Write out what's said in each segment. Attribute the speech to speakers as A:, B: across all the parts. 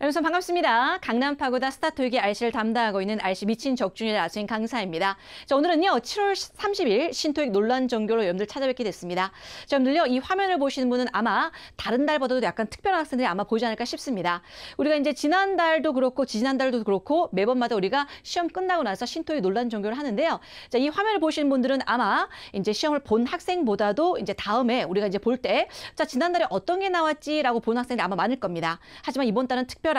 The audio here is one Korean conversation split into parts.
A: 여러분 반갑습니다. 강남 파고다 스타토익의 RC를 담당하고 있는 RC 미친 적중일 아수인 강사입니다. 자, 오늘은요 7월 30일 신토익 논란 종교로 여러분들 찾아뵙게 됐습니다. 자, 여러분들요 이 화면을 보시는 분은 아마 다른 달보다도 약간 특별한 학생들이 아마 보지 않을까 싶습니다. 우리가 이제 지난달도 그렇고 지난달도 그렇고 매번마다 우리가 시험 끝나고 나서 신토익 논란 종교를 하는데요. 자, 이 화면을 보시는 분들은 아마 이제 시험을 본 학생보다도 이제 다음에 우리가 이제 볼 때 자, 지난달에 어떤 게 나왔지라고 본 학생들이 아마 많을 겁니다. 하지만 이번 달은 특별하게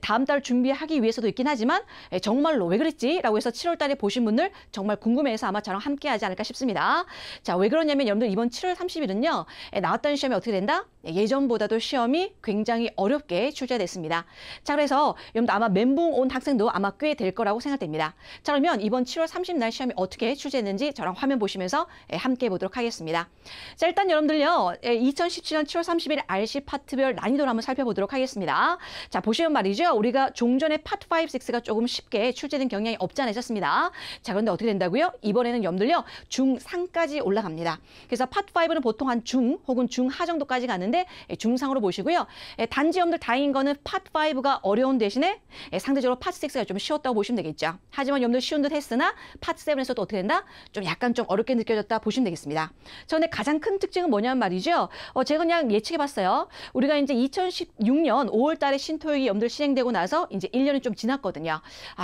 A: 다음 달 준비하기 위해서도 있긴 하지만 정말로 왜 그랬지? 라고 해서 7월 달에 보신 분들 정말 궁금해서 아마 저랑 함께 하지 않을까 싶습니다. 자, 왜 그러냐면 여러분들 이번 7월 30일은요. 나왔던 시험이 어떻게 된다? 예전보다도 시험이 굉장히 어렵게 출제됐습니다. 자, 그래서 여러분들 아마 멘붕 온 학생도 아마 꽤 될 거라고 생각됩니다. 자, 그러면 이번 7월 30일 시험이 어떻게 출제됐는지 저랑 화면 보시면서 함께 보도록 하겠습니다. 자, 일단 여러분들요. 2017년 7월 30일 RC 파트별 난이도를 한번 살펴보도록 하겠습니다. 자, 보시면 말이죠. 우리가 종전에 파트 5, 6가 조금 쉽게 출제된 경향이 없지 않아 있었습니다. 자, 그런데 어떻게 된다고요? 이번에는 여러분들요. 중상까지 올라갑니다. 그래서 파트 5는 보통 한 중 혹은 중하 정도까지 가는데 중상으로 보시고요. 단지 여러분들 다행인 거는 파트 5가 어려운 대신에 상대적으로 파트 6가 좀 쉬웠다고 보시면 되겠죠. 하지만 여러분들 쉬운 듯 했으나 파트 7에서도 어떻게 된다? 좀 약간 좀 어렵게 느껴졌다 보시면 되겠습니다. 자, 근데 가장 큰 특징은 뭐냐면 말이죠. 제가 그냥 예측해봤어요. 우리가 이제 2016년 5월 달에 신토익이 여러분들 시행되고 나서 이제 1년이 좀 지났거든요.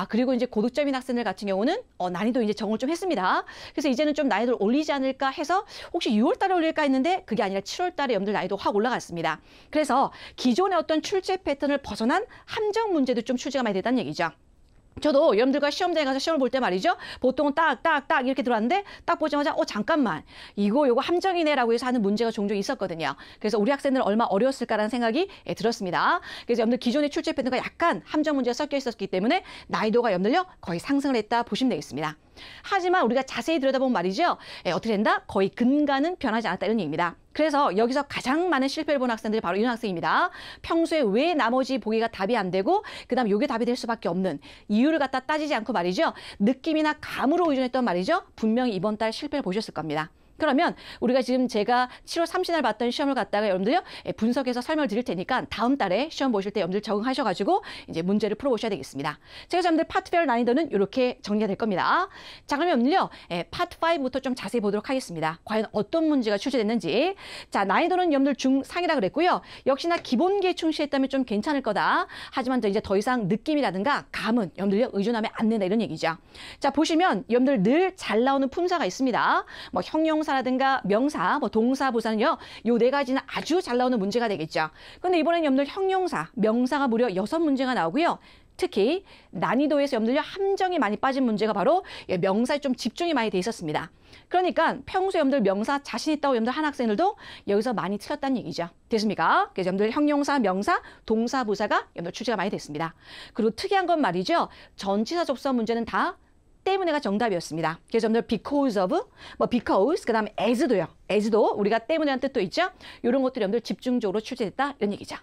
A: 그리고 이제 고득점인 학생들 같은 경우는 난이도 이제 정을 좀 했습니다. 그래서 이제는 좀 난이도를 올리지 않을까 해서 혹시 6월 달에 올릴까 했는데 그게 아니라 7월 달에 여러분들 난이도 확 올라갔습니다. 그래서 기존의 어떤 출제 패턴을 벗어난 함정 문제도 좀 출제가 많이 됐다는 얘기죠. 저도 여러분들과 시험장에 가서 시험을 볼 때 말이죠. 보통은 딱 이렇게 들어왔는데 딱 보자마자 잠깐만 요거 함정이네라고 해서 하는 문제가 종종 있었거든요. 그래서 우리 학생들은 얼마나 어려웠을까라는 생각이 들었습니다. 그래서 여러분들 기존의 출제 패턴과 약간 함정 문제가 섞여 있었기 때문에 난이도가 여러분들요 거의 상승을 했다 보시면 되겠습니다. 하지만 우리가 자세히 들여다보면 말이죠. 어떻게 된다? 거의 근간은 변하지 않았다 이런 얘기입니다. 그래서 여기서 가장 많은 실패를 본 학생들이 바로 이런 학생입니다. 평소에 왜 나머지 보기가 답이 안 되고 그다음 요게 답이 될 수밖에 없는 이유를 갖다 따지지 않고 말이죠. 느낌이나 감으로 의존했던 말이죠. 분명히 이번 달 실패를 보셨을 겁니다. 그러면 우리가 지금 제가 7월 30일 봤던 시험을 갖다가 여러분들요 분석해서 설명을 드릴 테니까 다음 달에 시험 보실 때 여러분들 적응하셔가지고 이제 문제를 풀어보셔야 되겠습니다. 제가 여러분들 파트별 난이도는 이렇게 정리가 될 겁니다. 자, 그러면 여러분들요 파트 5부터 좀 자세히 보도록 하겠습니다. 과연 어떤 문제가 출제됐는지. 자, 난이도는 여러분들 중상이라 그랬고요. 역시나 기본기에 충실했다면 좀 괜찮을 거다. 하지만 이제 더 이상 느낌이라든가 감은 여러분들요 의존하면 안 된다 이런 얘기죠. 자, 보시면 여러분들 늘 잘 나오는 품사가 있습니다. 뭐 형용사 라든가 명사, 동사, 부사는요. 요 네 가지는 아주 잘 나오는 문제가 되겠죠. 그런데 이번에는 여러분들 형용사, 명사가 무려 6문제가 나오고요. 특히 난이도에서 여러분들요 함정이 많이 빠진 문제가 바로 명사에 좀 집중이 많이 돼 있었습니다. 그러니까 평소에 여러분들 명사 자신 있다고 여러분들 한 학생들도 여기서 많이 틀렸다는 얘기죠. 됐습니까? 그래서 여러분들 형용사, 명사, 동사, 부사가 여러분들 출제가 많이 됐습니다. 그리고 특이한 건 말이죠. 전치사 접수한 문제는 다 때문에가 정답이었습니다. 그래서 여러분들 because of, because, 그 다음에 as도요. as도 우리가 때문에라는 뜻도 있죠. 이런 것들이 여러분들 집중적으로 출제됐다 이런 얘기죠.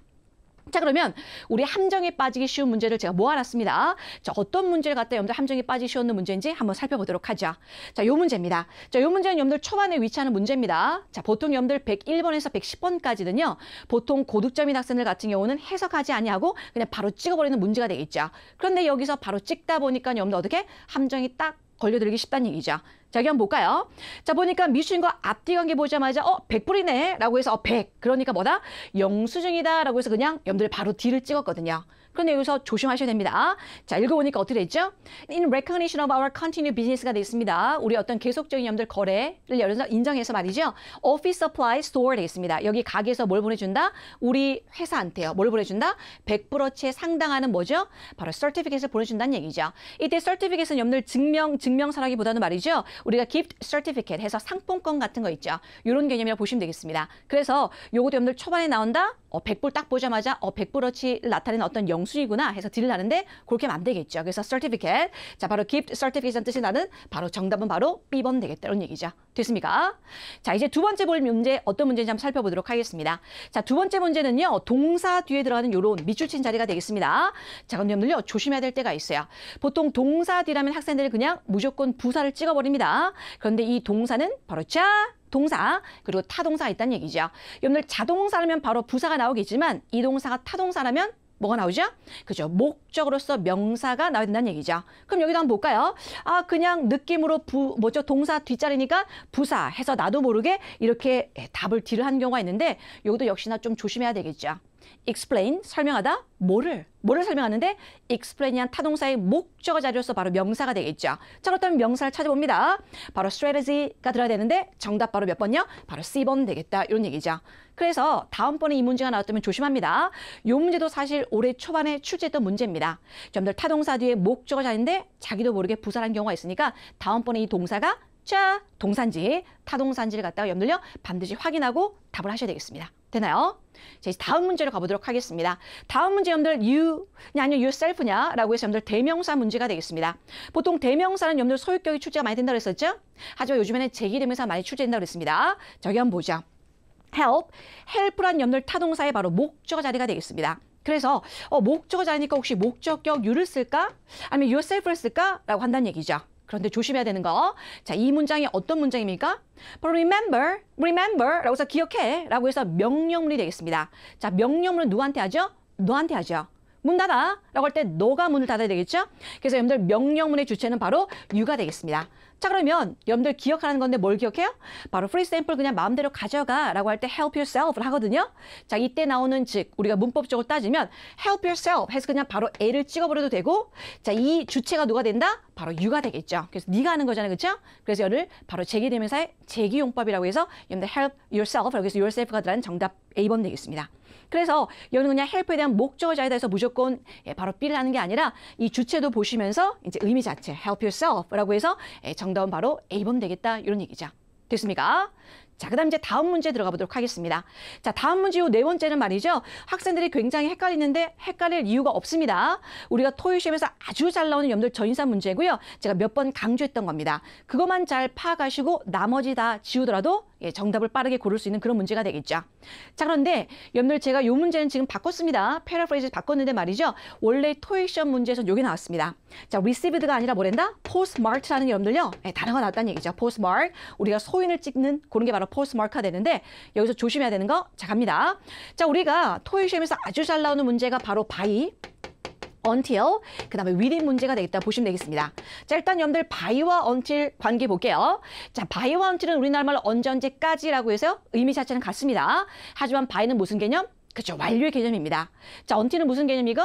A: 자, 그러면 우리 함정에 빠지기 쉬운 문제를 제가 모아놨습니다. 자, 어떤 문제를 갖다 여러분들 함정에 빠지기 쉬운 문제인지 한번 살펴보도록 하죠. 자, 요 문제입니다. 자, 요 문제는 여러분들 초반에 위치하는 문제입니다. 자, 보통 여러분들 101번에서 110번까지는요. 보통 고득점인 학생들 같은 경우는 해석하지 아니하고 그냥 바로 찍어버리는 문제가 되겠죠. 그런데 여기서 바로 찍다 보니까 여러분들 어떻게 함정이 딱 걸려들기 쉽다는 얘기죠. 자, 여기 한번 볼까요? 자, 보니까 미수인과 앞뒤 관계 보자마자 100불이네 라고 해서 100. 그러니까 뭐다? 영수증이다 라고 해서 그냥 여러분들 바로 D를 찍었거든요. 그런데 여기서 조심하셔야 됩니다. 자, 읽어보니까 어떻게 됐죠? In recognition of our continued business가 되어 있습니다. 우리 어떤 계속적인 여러분들 거래를 열어서 인정해서 말이죠. Office supply store 되어 있습니다. 여기 가게에서 뭘 보내준다? 우리 회사한테요. 뭘 보내준다? 100%채 상당하는 뭐죠? 바로 certificate을 보내준다는 얘기죠. 이때 certificate는 여러분들 증명서라기보다는 말이죠. 우리가 gift certificate 해서 상품권 같은 거 있죠. 이런 개념이라고 보시면 되겠습니다. 그래서 요것도 여러분들 초반에 나온다? 100불 딱 보자마자 100불어치를 나타내는 어떤 영수이구나 해서 딜을 하는데 그렇게 하면 안 되겠죠. 그래서 certificate, 자 바로 gift certificate라는 뜻이 나는 바로 정답은 바로 B번 되겠다 이런 얘기죠. 됐습니까? 자, 이제 두 번째 볼 문제 어떤 문제인지 한번 살펴보도록 하겠습니다. 자, 두 번째 문제는요. 동사 뒤에 들어가는 요런 밑줄 친 자리가 되겠습니다. 자, 그럼 여러분들요. 조심해야 될 때가 있어요. 보통 동사 뒤라면 학생들이 그냥 무조건 부사를 찍어버립니다. 그런데 이 동사는 바로 동사 그리고 타동사가 있다는 얘기죠. 여러분들 자동사라면 바로 부사가 나오겠지만 이 동사가 타동사라면 뭐가 나오죠? 그죠? 목적으로서 명사가 나와야 된다는 얘기죠. 그럼 여기도 한번 볼까요? 아, 그냥 느낌으로 동사 뒷자리니까 부사 해서 나도 모르게 이렇게 답을 딜을 하는 경우가 있는데 이것도 역시나 좀 조심해야 되겠죠. explain, 설명하다, 뭐를 설명하는데 explain이란 타동사의 목적어 자리로서 바로 명사가 되겠죠. 자, 그렇다면 명사를 찾아봅니다. 바로 strategy가 들어야 되는데 정답 바로 몇 번요? 바로 C번 되겠다 이런 얘기죠. 그래서 다음번에 이 문제가 나왔다면 조심합니다. 이 문제도 사실 올해 초반에 출제했던 문제입니다. 여러분들 타동사 뒤에 목적어 자리인데 자기도 모르게 부사라는 경우가 있으니까 다음번에 이 동사가 자, 동사인지 타동사인지를 갖다가 여러분들요 반드시 확인하고 답을 하셔야 되겠습니다. 되나요? 자, 이제 다음 문제로 가보도록 하겠습니다. 다음 문제 여러분들 you냐 아니면 yourself냐 라고 해서 여러분들 대명사 문제가 되겠습니다. 보통 대명사는 여러분들 소유격이 출제가 많이 된다고 했었죠? 하지만 요즘에는 제기대명사 많이 출제된다고 그랬습니다. 저기 한번 보죠. help란 여러분들 타동사의 바로 목적어 자리가 되겠습니다. 그래서 목적어 자리니까 혹시 목적격 you를 쓸까? 아니면 yourself를 쓸까? 라고 한다는 얘기죠. 그런데 조심해야 되는 거. 자, 이 문장이 어떤 문장입니까? 바로 remember 라고 해서 기억해 라고 해서 명령문이 되겠습니다. 자, 명령문은 누구한테 하죠? 너한테 하죠. 문 닫아 라고 할 때 너가 문을 닫아야 되겠죠? 그래서 여러분들 명령문의 주체는 바로 you가 되겠습니다. 자, 그러면 여러분들 기억하는 건데 뭘 기억해요? 바로 free sample 그냥 마음대로 가져가 라고 할 때 help yourself를 하거든요. 자, 이때 나오는 즉 우리가 문법적으로 따지면 help yourself 해서 그냥 바로 A를 찍어버려도 되고 자, 이 주체가 누가 된다? 바로 you가 되겠죠. 그래서 네가 하는 거잖아요. 그렇죠? 그래서 이를 바로 제기대명사의 제기용법이라고 해서 여러분들 help yourself 라고 해서 yourself가 들어가는 정답 A번 되겠습니다. 그래서 여기는 그냥 help에 대한 목적어 자리에다 해서 무조건 바로 B를 하는 게 아니라 이 주체도 보시면서 이제 의미 자체 help yourself라고 해서 정답은 바로 A번 되겠다 이런 얘기죠. 됐습니까? 자, 그 다음 이제 다음 문제 들어가 보도록 하겠습니다. 자, 다음 문제 요 네 번째는 말이죠. 학생들이 굉장히 헷갈리는데 헷갈릴 이유가 없습니다. 우리가 토익 시험에서 아주 잘 나오는 여러분들 전인사 문제고요. 제가 몇 번 강조했던 겁니다. 그것만 잘 파악하시고 나머지 다 지우더라도 정답을 빠르게 고를 수 있는 그런 문제가 되겠죠. 자, 그런데 여러분들 제가 요 문제는 지금 바꿨습니다. 패러프레이즈 바꿨는데 말이죠. 원래 토익 시험 문제에서 요게 나왔습니다. 자, received가 아니라 뭐랜다? postmarked라는 게 여러분들요. 단어가 나왔다는 얘기죠. postmark. 우리가 소인을 찍는 그런 게 바로 postmark가 되는데 여기서 조심해야 되는 거 자, 갑니다. 자, 우리가 토익 시험에서 아주 잘 나오는 문제가 바로 by, until, 그 다음에 within 문제가 되겠다 보시면 되겠습니다. 자, 일단 여러분들 by와 until 관계 볼게요. 자, by와 until은 우리나라 말로 언제까지라고 해서 의미 자체는 같습니다. 하지만 by는 무슨 개념? 그렇죠. 완료의 개념입니다. 자, until은 무슨 개념이고?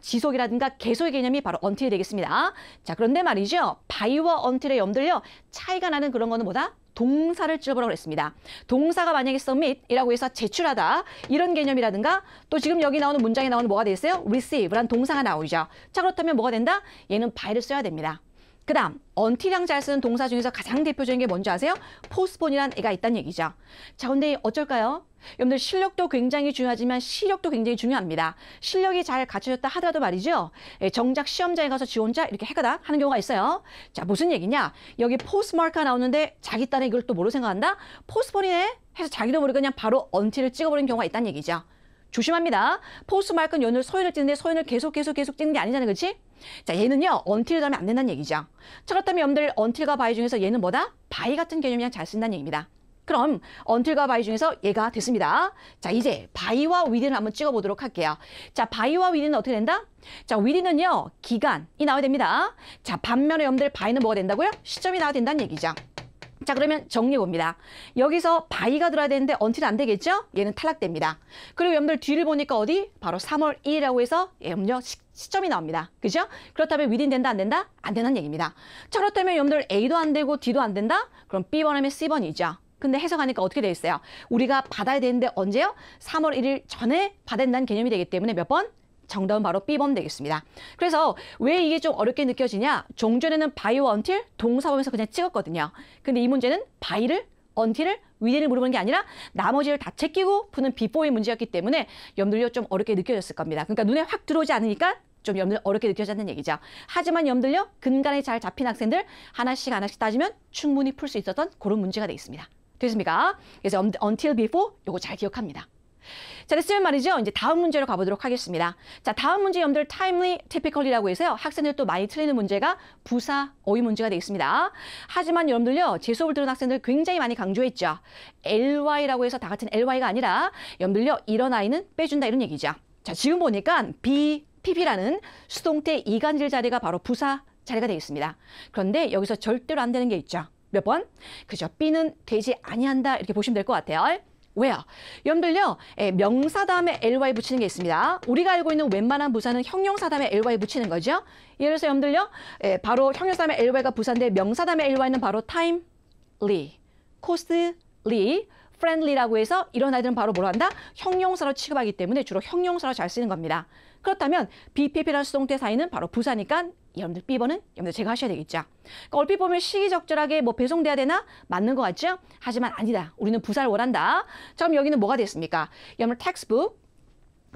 A: 지속이라든가 계속의 개념이 바로 until이 되겠습니다. 자, 그런데 말이죠. by와 until의 여러분들요. 차이가 나는 그런 거는 뭐다? 동사를 찍어보라고 했습니다. 동사가 만약에 submit이라고 해서 제출하다 이런 개념이라든가 또 지금 여기 나오는 문장에 나오는 뭐가 되겠어요? receive란 동사가 나오죠. 자, 그렇다면 뭐가 된다? 얘는 by를 써야 됩니다. 그 다음 until이랑 잘 쓰는 동사 중에서 가장 대표적인 게 뭔지 아세요? postpone이란 애가 있다는 얘기죠. 자, 근데 어쩔까요? 여러분들 실력도 굉장히 중요하지만 시력도 굉장히 중요합니다. 실력이 잘 갖춰졌다 하더라도 말이죠. 정작 시험장에 가서 지 혼자 이렇게 해가다 하는 경우가 있어요. 자, 무슨 얘기냐? 여기 postmark가 나오는데 자기 딴에 이걸 또 뭐로 생각한다? postpone이네? 해서 자기도 모르게 그냥 바로 until을 찍어버리는 경우가 있다는 얘기죠. 조심합니다. postmark는 연을 소인을 찍는데 소인을 계속 찍는 게 아니잖아요. 그렇지? 자, 얘는요. until을 하면 안 된다는 얘기죠. 자, 그렇다면 여러분들 until과 by 중에서 얘는 뭐다? by 같은 개념이랑 잘 쓴다는 얘기입니다. 그럼 until과 by 중에서 얘가 됐습니다. 자, 이제 by와 within을 한번 찍어보도록 할게요. 자, by와 within은 어떻게 된다? 자, within은요. 기간이 나와야 됩니다. 자, 반면에 여러분들 by는 뭐가 된다고요? 시점이 나와야 된다는 얘기죠. 자, 그러면 정리해봅니다. 여기서 by가 들어야 되는데 until 안 되겠죠? 얘는 탈락됩니다. 그리고 여러분들 뒤를 보니까 어디? 바로 3월 1일이라고 해서 여러분들 시점이 나옵니다. 그죠? 그렇다면 within 된다, 안 된다? 안 된다는 얘기입니다. 자, 그렇다면 여러분들 A도 안 되고 D도 안 된다? 그럼 B번하면 C번이죠. 근데 해석하니까 어떻게 돼 있어요? 우리가 받아야 되는데 언제요? 3월 1일 전에 받아야 된다는 개념이 되기 때문에 몇 번? 정답은 바로 B번 되겠습니다. 그래서 왜 이게 좀 어렵게 느껴지냐? 종전에는 by와 until 동사 보면서 그냥 찍었거든요. 근데 이 문제는 by를, until을, within을 물어보는 게 아니라 나머지를 다 제끼고 푸는 before의 문제였기 때문에 여러분들요 좀 어렵게 느껴졌을 겁니다. 그러니까 눈에 확 들어오지 않으니까 좀 여러분들 어렵게 느껴졌다는 얘기죠. 하지만 여러분들요 근간에 잘 잡힌 학생들 하나씩 따지면 충분히 풀 수 있었던 그런 문제가 되어 있습니다. 됐습니까? 그래서 until before 요거 잘 기억합니다. 자, 됐으면 말이죠. 이제 다음 문제로 가보도록 하겠습니다. 자, 다음 문제 여러분들 timely, typically라고 해서요. 학생들 또 많이 틀리는 문제가 부사, 어휘 문제가 되겠습니다. 하지만 여러분들요. 제 수업을 들은 학생들 굉장히 많이 강조했죠. ly라고 해서 다 같은 ly가 아니라 여러분들요. 이런 i는 빼준다 이런 얘기죠. 자, 지금 보니까 be, pp라는 수동태 이간질 자리가 바로 부사 자리가 되겠습니다. 그런데 여기서 절대로 안 되는 게 있죠. 몇 번? 그죠. be는 되지 아니한다 이렇게 보시면 될 것 같아요. 왜요? 여러분들요, 명사 다음에 ly 붙이는 게 있습니다. 우리가 알고 있는 웬만한 부사는 형용사 다음에 ly 붙이는 거죠. 예를 들어서 여러분들요, 바로 형용사 다음에 ly가 부사인데 명사 다음에 ly는 바로 timely, costly, friendly라고 해서 이런 아이들은 바로 뭐로 한다? 형용사로 취급하기 때문에 주로 형용사로 잘 쓰는 겁니다. 그렇다면 BPP라는 수동태 사이는 바로 부사니까 여러분들 B번은 여러분들 제가 하셔야 되겠죠. 그러니까 얼핏 보면 시기적절하게 뭐 배송돼야 되나? 맞는 것 같죠? 하지만 아니다. 우리는 부사를 원한다. 자, 그럼 여기는 뭐가 됐습니까? 여러분들 텍스트북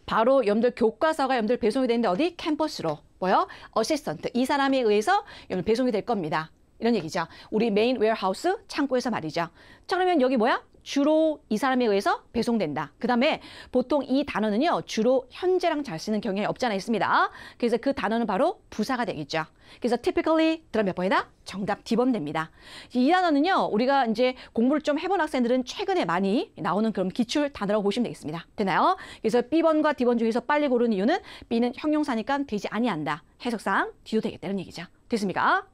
A: 바로 여러분들 교과서가 여러분들 배송이 되는데 어디? 캠퍼스로. 뭐요? 어시스턴트. 이 사람에 의해서 여러분들 배송이 될 겁니다. 이런 얘기죠. 우리 메인 웨어하우스 창고에서 말이죠. 자, 그러면 여기 뭐야? 주로 이 사람에 의해서 배송된다. 그 다음에 보통 이 단어는요. 주로 현재랑 잘 쓰는 경향이 없지 않아 있습니다. 그래서 그 단어는 바로 부사가 되겠죠. 그래서 typically 들어 몇 번이다? 정답 D번 됩니다. 이 단어는요. 우리가 이제 공부를 좀 해본 학생들은 최근에 많이 나오는 그런 기출 단어라고 보시면 되겠습니다. 되나요? 그래서 B번과 D번 중에서 빨리 고르는 이유는 B는 형용사니까 되지 아니한다. 해석상 D도 되겠다는 얘기죠. 됐습니까?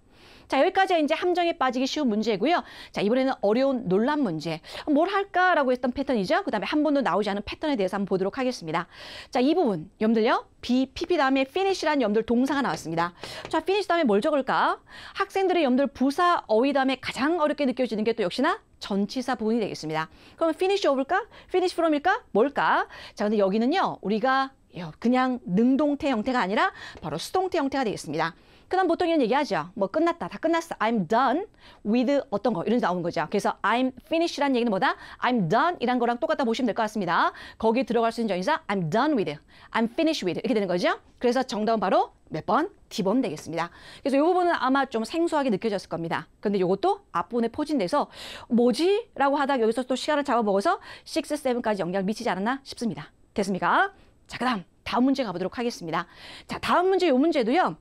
A: 자, 여기까지 이제 함정에 빠지기 쉬운 문제고요. 자, 이번에는 어려운 논란 문제. 뭘 할까라고 했던 패턴이죠. 그 다음에 한 번도 나오지 않은 패턴에 대해서 한번 보도록 하겠습니다. 자, 이 부분 여러분들요. be, pp 다음에 finish라는 여러분들 동사가 나왔습니다. 자, finish 다음에 뭘 적을까? 학생들의 여러분들 부사, 어휘 다음에 가장 어렵게 느껴지는 게 또 역시나 전치사 부분이 되겠습니다. 그러면 finish over일까? finish from일까? 뭘까? 자, 근데 여기는요. 우리가 그냥 능동태 형태가 아니라 바로 수동태 형태가 되겠습니다. 그 다음 보통 이런 얘기하죠. 뭐 끝났다, 다 끝났어. I'm done with 어떤 거 이런 데 나오는 거죠. 그래서 I'm finish라는 얘기는 뭐다? I'm done 이란 거랑 똑같다 보시면 될 것 같습니다. 거기에 들어갈 수 있는 전치사 I'm done with, I'm finished with 이렇게 되는 거죠. 그래서 정답은 바로 몇 번? D번 되겠습니다. 그래서 이 부분은 아마 좀 생소하게 느껴졌을 겁니다. 근데 이것도 앞부분에 포진돼서 뭐지? 라고 하다가 여기서 또 시간을 잡아먹어서 6, 7까지 영향을 미치지 않았나 싶습니다. 됐습니까? 자, 그 다음 문제 가보도록 하겠습니다. 자, 다음 문제, 이 문제도요.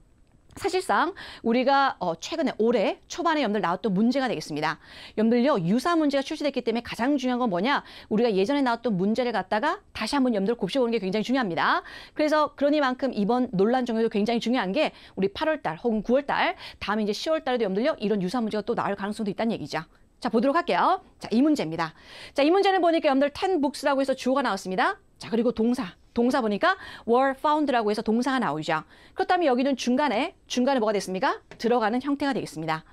A: 사실상 우리가 최근에 올해 초반에 여러분들 나왔던 문제가 되겠습니다. 여러분들요, 유사 문제가 출시됐기 때문에 가장 중요한 건 뭐냐? 우리가 예전에 나왔던 문제를 갖다가 다시 한번 여러분들 곱씹어보는 게 굉장히 중요합니다. 그래서 그러니만큼 이번 논란 정리도 굉장히 중요한 게 우리 8월달 혹은 9월달, 다음에 이제 10월달에도 여러분들요, 이런 유사 문제가 또 나올 가능성도 있다는 얘기죠. 자, 보도록 할게요. 자, 이 문제입니다. 자, 이 문제는 보니까 여러분들 10 books라고 해서 주어가 나왔습니다. 자, 그리고 동사 보니까 were found라고 해서 동사가 나오죠. 그렇다면 여기는 중간에 뭐가 됐습니까? 들어가는 형태가 되겠습니다.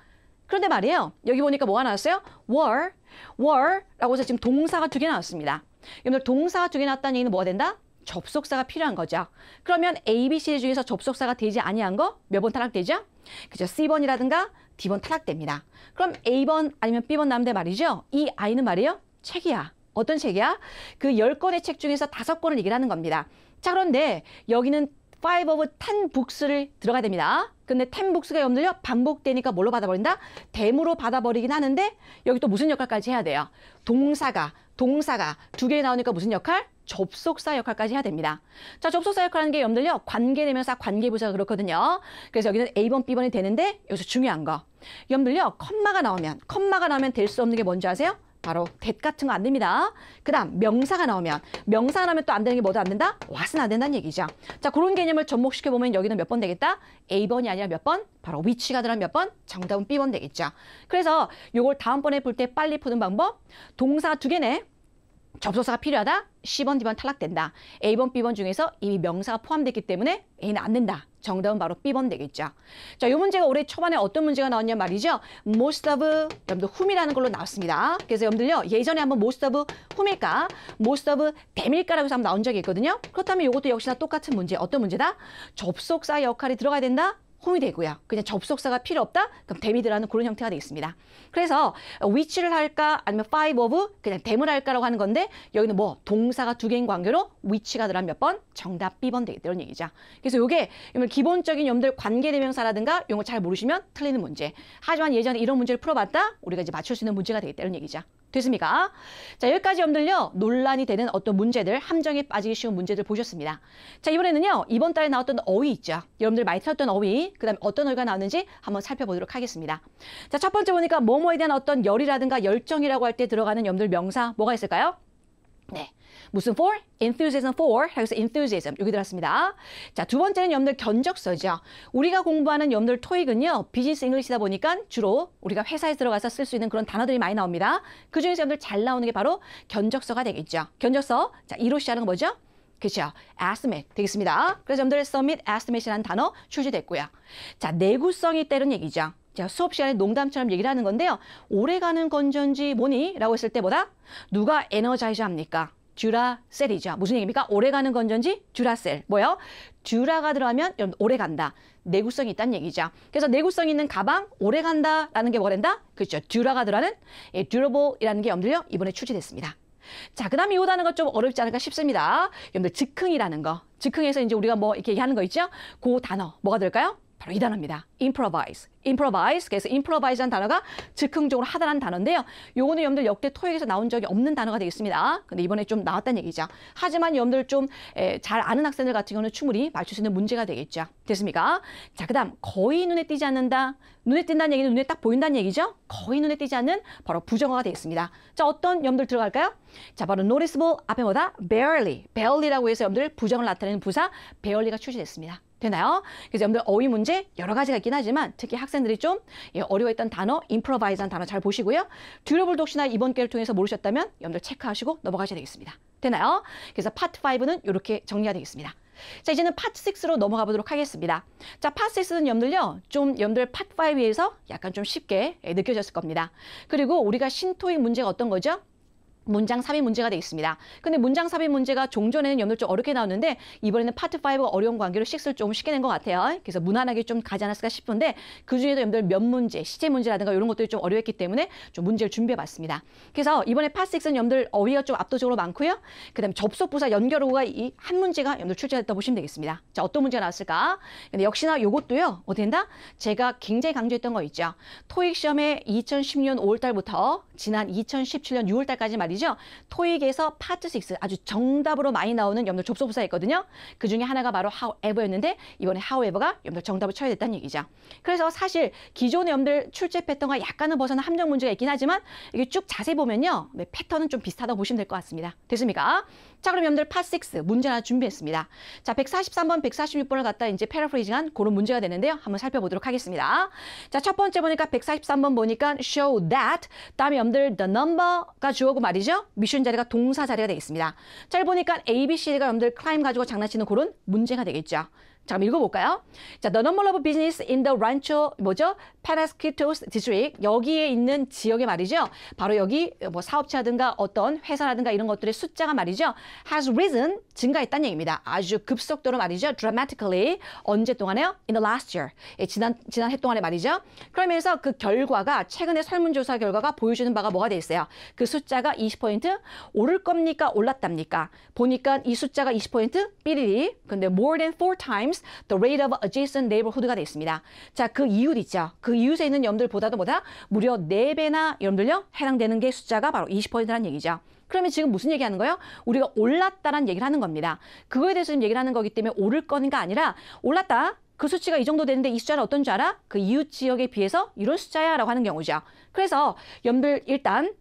A: 그런데 말이에요. 여기 보니까 뭐가 나왔어요? were라고 해서 지금 동사가 2개 나왔습니다. 여러분들 동사가 2개 나왔다는 얘기는 뭐가 된다? 접속사가 필요한 거죠. 그러면 A, B, C 중에서 접속사가 되지 아니한 거 몇 번 탈락되죠? 그죠? C번이라든가 D번 탈락됩니다. 그럼 A번 아니면 B번 나오는데 말이죠. 이 아이는 말이에요. 책이야. 어떤 책이야? 그 10권의 책 중에서 5권을 얘기를 하는 겁니다. 자, 그런데 여기는 5 of 10 books를 들어가야 됩니다. 근데 10 books가 여러분들요, 반복되니까 뭘로 받아버린다? 댐으로 받아버리긴 하는데 여기 또 무슨 역할까지 해야 돼요? 동사가 2개 나오니까 무슨 역할? 접속사 역할까지 해야 됩니다. 자, 접속사 역할하는 게 여러분들요, 관계대명사, 관계부사가 그렇거든요. 그래서 여기는 A번, B번이 되는데 여기서 중요한 거. 여러분들요, 컴마가 나오면 될 수 없는 게 뭔지 아세요? 바로 that 같은 거 안 됩니다. 그 다음 명사가 나오면 또 안 되는 게 뭐도 안 된다? what은 안 된다는 얘기죠. 자, 그런 개념을 접목시켜보면 여기는 몇 번 되겠다? A번이 아니라 몇 번? 바로 which가 들어가면 몇 번? 정답은 B번 되겠죠. 그래서 요걸 다음번에 볼 때 빨리 푸는 방법. 동사 2개네. 접속사가 필요하다? C번, D번 탈락된다. A번, B번 중에서 이미 명사가 포함됐기 때문에 A는 안 된다. 정답은 바로 B번 되겠죠. 자, 이 문제가 올해 초반에 어떤 문제가 나왔냐 말이죠. most of, 여러분들 whom이라는 걸로 나왔습니다. 그래서 여러분들요, 예전에 한번 most of whom일까? most of them일까라고 해서 한번 나온 적이 있거든요. 그렇다면 이것도 역시나 똑같은 문제. 어떤 문제다? 접속사 역할이 들어가야 된다? 홈이 되고요. 그냥 접속사가 필요 없다? 그럼 them이 들어가는 그런 형태가 되겠습니다. 그래서 which를 할까? 아니면 5 of 그냥 them을 할까라고 하는 건데 여기는 뭐 동사가 2개인 관계로 which가 들어가면 몇 번? 정답 B번 되겠다. 이런 얘기죠. 그래서 이게 기본적인 여러분들 관계대명사라든가 이런 거 잘 모르시면 틀리는 문제. 하지만 예전에 이런 문제를 풀어봤다? 우리가 이제 맞출 수 있는 문제가 되겠다. 이런 얘기죠. 됐습니까? 자, 여기까지 여러분들요, 논란이 되는 어떤 문제들, 함정에 빠지기 쉬운 문제들 보셨습니다. 자, 이번에는요, 이번 달에 나왔던 어휘 있죠. 여러분들 많이 틀었던 어휘, 그 다음에 어떤 어휘가 나왔는지 한번 살펴보도록 하겠습니다. 자, 첫 번째 보니까 뭐뭐에 대한 어떤 열이라든가 열정이라고 할 때 들어가는 여러분들 명사 뭐가 있을까요? 네. 무슨 for? enthusiasm for. 그래서 enthusiasm 여기 들었습니다. 자, 두 번째는 여러분들 견적서죠. 우리가 공부하는 여러분들 토익은요. 비즈니스 잉글리시다 보니까 주로 우리가 회사에 들어가서 쓸 수 있는 그런 단어들이 많이 나옵니다. 그중에서 여러분들 잘 나오는 게 바로 견적서가 되겠죠. 견적서. 자, 이로 시작하는 거 뭐죠? 그렇죠. estimate 되겠습니다. 그래서 여러분들 submit estimate이라는 단어 출시됐고요. 자, 내구성이 있다는 얘기죠. 자, 수업 시간에 농담처럼 얘기를 하는 건데요. 오래가는 건전지 뭐니? 라고 했을 때보다 누가 에너자이저 합니까? 듀라셀이죠. 무슨 얘기입니까? 오래가는 건전지 듀라셀. 뭐요? 듀라가 들어가면 오래간다. 내구성이 있다는 얘기죠. 그래서 내구성 있는 가방 오래간다라는 게 뭐가 된다? 그렇죠. 듀라가 들어가는 듀러블이라는 게 여러분들요. 이번에 출시됐습니다. 자, 그 다음에 이 단어가 좀 어렵지 않을까 싶습니다. 여러분들 즉흥이라는 거. 즉흥에서 이제 우리가 뭐 이렇게 하는 거 있죠? 그 단어 뭐가 될까요? 바로 이 단어입니다. improvise. improvise. 그래서 improvise라는 단어가 즉흥적으로 하다라는 단어인데요. 요거는 여러분들 역대 토익에서 나온 적이 없는 단어가 되겠습니다. 근데 이번에 좀 나왔다는 얘기죠. 하지만 여러분들 좀 잘 아는 학생들 같은 경우는 충분히 맞출 수 있는 문제가 되겠죠. 됐습니까? 자, 그 다음 거의 눈에 띄지 않는다. 눈에 띈다는 얘기는 눈에 딱 보인다는 얘기죠. 거의 눈에 띄지 않는 바로 부정어가 되겠습니다. 자, 어떤 여러분들 들어갈까요? 자, 바로 noticeable 앞에 뭐다? barely. barely라고 해서 여러분들 부정을 나타내는 부사 barely가 출시됐습니다. 되나요? 그래서 여러분들 어휘 문제 여러 가지가 있긴 하지만 특히 학생들이 좀 어려워했던 단어, improvise한 단어 잘 보시고요. 듀러블도 혹시나 이번 기회를 통해서 모르셨다면 여러분들 체크하시고 넘어가셔야 되겠습니다. 되나요? 그래서 파트 5는 이렇게 정리가 되겠습니다. 자, 이제는 파트 6로 넘어가 보도록 하겠습니다. 자, 파트 6는 여러분들요. 좀 여러분들 파트 5에서 약간 좀 쉽게 느껴졌을 겁니다. 그리고 우리가 신토익 문제가 어떤 거죠? 문장 삽입 문제가 되어 있습니다. 근데 문장 삽입 문제가 종전에는 여러분들 좀 어렵게 나오는데 이번에는 파트 5가 어려운 관계로 6를 조금 쉽게 낸 것 같아요. 그래서 무난하게 좀 가지 않았을까 싶은데 그중에도 여러분들 몇 문제, 시제 문제라든가 이런 것들이 좀 어려웠기 때문에 좀 문제를 준비해 봤습니다. 그래서 이번에 파트 6는 여러분들 어휘가 좀 압도적으로 많고요. 그 다음에 접속부사 연결어가 이 한 문제가 여러분들 출제됐다 보시면 되겠습니다. 자, 어떤 문제가 나왔을까? 근데 역시나 이것도요. 어떻게 된다? 제가 굉장히 강조했던 거 있죠. 토익 시험에 2016년 5월 달부터 지난 2017년 6월 달까지 말이죠. 토익에서 파트 6 아주 정답으로 많이 나오는 여러분들 접속부사 있거든요. 그 중에 하나가 바로 however였는데 이번에 however가 여러분들 정답을 쳐야 됐다는 얘기죠. 그래서 사실 기존의 여러분들 출제 패턴과 약간은 벗어난 함정 문제가 있긴 하지만 이게 쭉 자세히 보면요. 네, 패턴은 좀 비슷하다고 보시면 될 것 같습니다. 됐습니까? 자, 그럼 여러분들 파트 6 문제 하나 준비했습니다. 자, 143번, 146번을 갖다 이제 패러프레이징한 그런 문제가 되는데요. 한번 살펴보도록 하겠습니다. 자, 첫 번째 보니까 143번 보니까 show that 다음에 여러분들 the number가 주어고 말이죠. 미션 자리가 동사 자리가 되겠습니다. 자, 보니까 A, B, C가 여러분들 crime 가지고 장난치는 그런 문제가 되겠죠. 자, 그럼 읽어볼까요? 자, the number of business in the rancho, 뭐죠? Penasquitos district. 여기에 있는 지역에 말이죠. 바로 여기 뭐 사업체라든가 어떤 회사라든가 이런 것들의 숫자가 말이죠. has risen, 증가했다는 얘기입니다. 아주 급속도로 말이죠. dramatically. 언제 동안에요? in the last year. 예, 지난 해 동안에 말이죠. 그러면서 그 결과가 최근에 설문조사 결과가 보여주는 바가 뭐가 돼 있어요? 그 숫자가 20% 오를 겁니까? 올랐답니까? 보니까 이 숫자가 20% 삐리리. 근데 more than 4 times the rate of adjacent neighborhood가 돼 있습니다. 자, 그 이웃 있죠. 그 이웃에 있는 여러분들보다도 뭐다? 무려 4배나 여러분들요 해당되는 게 숫자가 바로 20%라는 얘기죠. 그러면 지금 무슨 얘기하는 거예요? 우리가 올랐다라는 얘기를 하는 겁니다. 그거에 대해서 지금 얘기를 하는 거기 때문에 오를 거니가 아니라 올랐다. 그 수치가 이 정도 되는데 이 숫자는 어떤 줄 알아? 그 이웃 지역에 비해서 이런 숫자야 라고 하는 경우죠. 그래서 여러분들 일단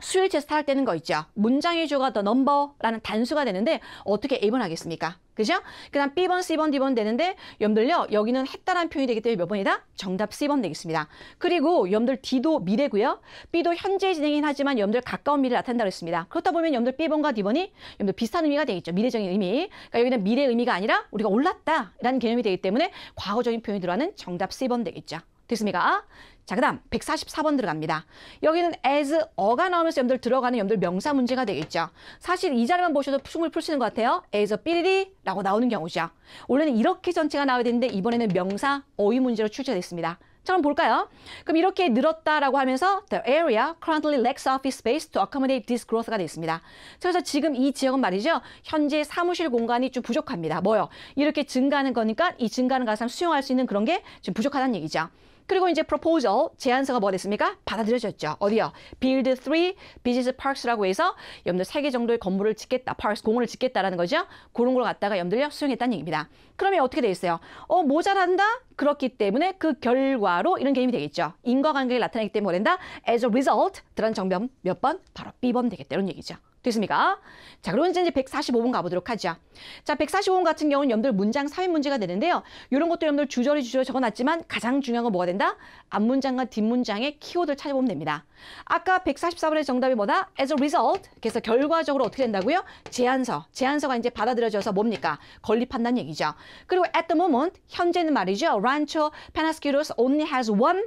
A: 수일 테스트 할 때는 거 있죠. 문장의 주어가 the number라는 단수가 되는데 어떻게 A번 하겠습니까? 그죠? 그 다음 B번, C번, D번 되는데 여러분들요. 여기는 했다라는 표현이 되기 때문에 몇 번이다? 정답 C번 되겠습니다. 그리고 여러분들 D도 미래고요. B도 현재 진행이긴 하지만 여러분들 가까운 미래를 나타낸다고 했습니다. 그렇다 보면 여러분들 B번과 D번이 여러분들 비슷한 의미가 되겠죠. 미래적인 의미. 그러니까 여기는 미래 의미가 아니라 우리가 올랐다라는 개념이 되기 때문에 과거적인 표현이 들어가는 정답 C번 되겠죠. 됐습니까? 자, 그 다음 144번 들어갑니다. 여기는 as 어가 나오면서 여러분들 들어가는 여러분들 명사 문제가 되겠죠. 사실 이 자리만 보셔도 충분히 풀 수 있는 것 같아요. as 삐리리 라고 나오는 경우죠. 원래는 이렇게 전체가 나와야 되는데 이번에는 명사 어휘 문제로 출제가 됐습니다. 자, 그럼 볼까요? 그럼 이렇게 늘었다라고 하면서 the area currently lacks office space to accommodate this growth가 되어 있습니다. 그래서 지금 이 지역은 말이죠. 현재 사무실 공간이 좀 부족합니다. 뭐요? 이렇게 증가하는 거니까 이 증가하는 것을 수용할 수 있는 그런 게 좀 부족하다는 얘기죠. 그리고 이제 proposal, 제안서가 뭐가 됐습니까? 받아들여졌죠. 어디요? build 3 business parks라고 해서 여러분들 3개 정도의 건물을 짓겠다, parks, 공원을 짓겠다라는 거죠. 그런 걸 갖다가 여러분들요 수용했다는 얘기입니다. 그러면 어떻게 돼 있어요? 모자란다? 그렇기 때문에 그 결과로 이런 개념이 되겠죠. 인과관계를 나타내기 때문에 뭐된다? as a result, 들어간 정답 몇 번? 바로 B번 되겠다. 이런 얘기죠. 됐습니까? 자, 그럼 이제 145번 가보도록 하죠. 자, 145번 같은 경우는 여러분들 문장 삽입 문제가 되는데요. 이런 것도 여러분들 주저리 적어놨지만 가장 중요한 건 뭐가 된다? 앞문장과 뒷문장의 키워드를 찾아보면 됩니다. 아까 144번의 정답이 뭐다? As a result. 그래서 결과적으로 어떻게 된다고요? 제안서가 이제 받아들여져서 뭡니까? 건립한다는 얘기죠. 그리고 at the moment, 현재는 말이죠. Rancho Penasquitos only has one,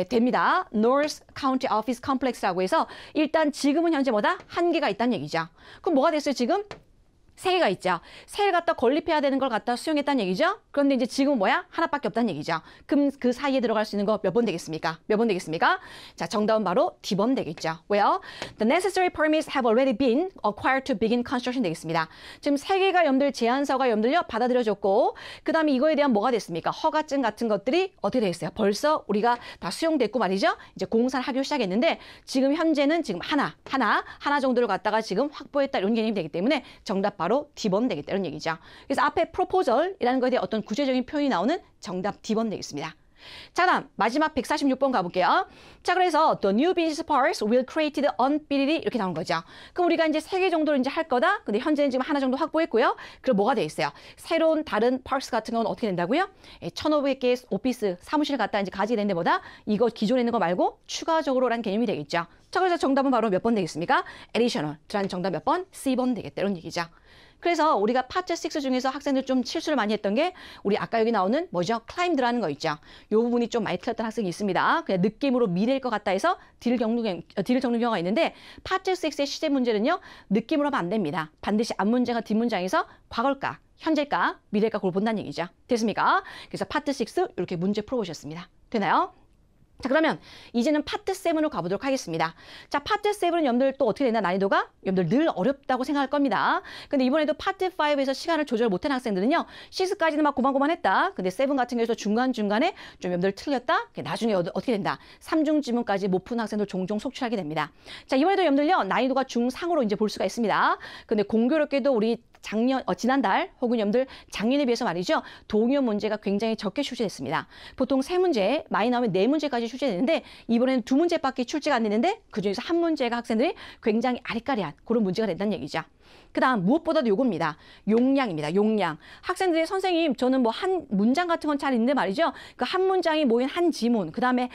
A: 됩니다. North County Office Complex라고 해서 일단 지금은 현재 뭐다? 한 개가 있다는 얘기죠. 그럼 뭐가 됐어요, 지금? 세 개가 있죠. 세 개를 갖다 건립해야 되는 걸 갖다 수용했다는 얘기죠. 그런데 이제 지금은 뭐야? 하나밖에 없다는 얘기죠. 그럼 그 사이에 들어갈 수 있는 거 몇 번 되겠습니까? 몇 번 되겠습니까? 자, 정답은 바로 D번 되겠죠. 왜요? The necessary permits have already been acquired to begin construction 되겠습니다. 지금 세 개가 여러분들 제안서가 여러분들요 받아들여졌고 그 다음에 이거에 대한 뭐가 됐습니까? 허가증 같은 것들이 어떻게 되겠어요? 벌써 우리가 다 수용됐고 말이죠. 이제 공사를 하기 시작했는데 지금 현재는 지금 하나 정도를 갖다가 지금 확보했다 이런 개념이 되기 때문에 정답 바로 D번 되겠다 이런 얘기죠. 그래서 앞에 proposal이라는 것에 대해 어떤 구체적인 표현이 나오는 정답 D번 되겠습니다. 자, 다음 마지막 146번 가볼게요. 자, 그래서 the new business parks will created on 삐리리 이렇게 나온 거죠. 그럼 우리가 이제 3개 정도를 이제 할 거다. 근데 현재는 지금 하나 정도 확보했고요. 그럼 뭐가 돼 있어요? 새로운 다른 parks 같은 경우는 어떻게 된다고요? 1,500개의 오피스 사무실을 갖다 이제 가지게 되는데 뭐다? 이거 기존에 있는 거 말고 추가적으로라는 개념이 되겠죠. 자, 그래서 정답은 바로 몇 번 되겠습니까? additional. 라는 정답 몇 번? C번 되겠다 이런 얘기죠. 그래서 우리가 파트 6 중에서 학생들 좀 실수를 많이 했던 게 우리 아까 여기 나오는 뭐죠? 클라임드라는 거 있죠. 이 부분이 좀 많이 틀렸던 학생이 있습니다. 그냥 느낌으로 미래일 것 같다 해서 D를 적는 경우가 있는데 파트 6의 시제 문제는요. 느낌으로 하면 안 됩니다. 반드시 앞문장과 뒷문장에서 과거일까, 현재일까, 미래일까 그걸 본다는 얘기죠. 됐습니까? 그래서 파트 6 이렇게 문제 풀어보셨습니다. 되나요? 자, 그러면 이제는 파트 7으로 가보도록 하겠습니다. 자, 파트 7은 여러분들 또 어떻게 되나 난이도가 여러분들 늘 어렵다고 생각할 겁니다. 근데 이번에도 파트 5에서 시간을 조절 못한 학생들은요. 6까지는 막 고만고만했다. 근데 7 같은 경우에서 중간중간에 좀 여러분들 틀렸다. 나중에 어떻게 된다. 3중 지문까지 못 푼 학생들 종종 속출하게 됩니다. 자, 이번에도 여러분들요. 난이도가 중상으로 이제 볼 수가 있습니다. 근데 공교롭게도 우리 지난달 혹은 여러분들 작년에 비해서 말이죠. 동요 문제가 굉장히 적게 출제됐습니다. 보통 3문제, 많이 나오면 4문제까지 출제되는데 이번에는 2문제밖에 출제가 안 되는데 그중에서 한 문제가 학생들이 굉장히 아리까리한 그런 문제가 된다는 얘기죠. 그 다음 무엇보다도 요겁니다. 용량입니다. 용량. 학생들이 선생님 저는 뭐 한 문장 같은 건 잘 있는데 말이죠. 그 한 문장이 모인 한 지문, 그 다음에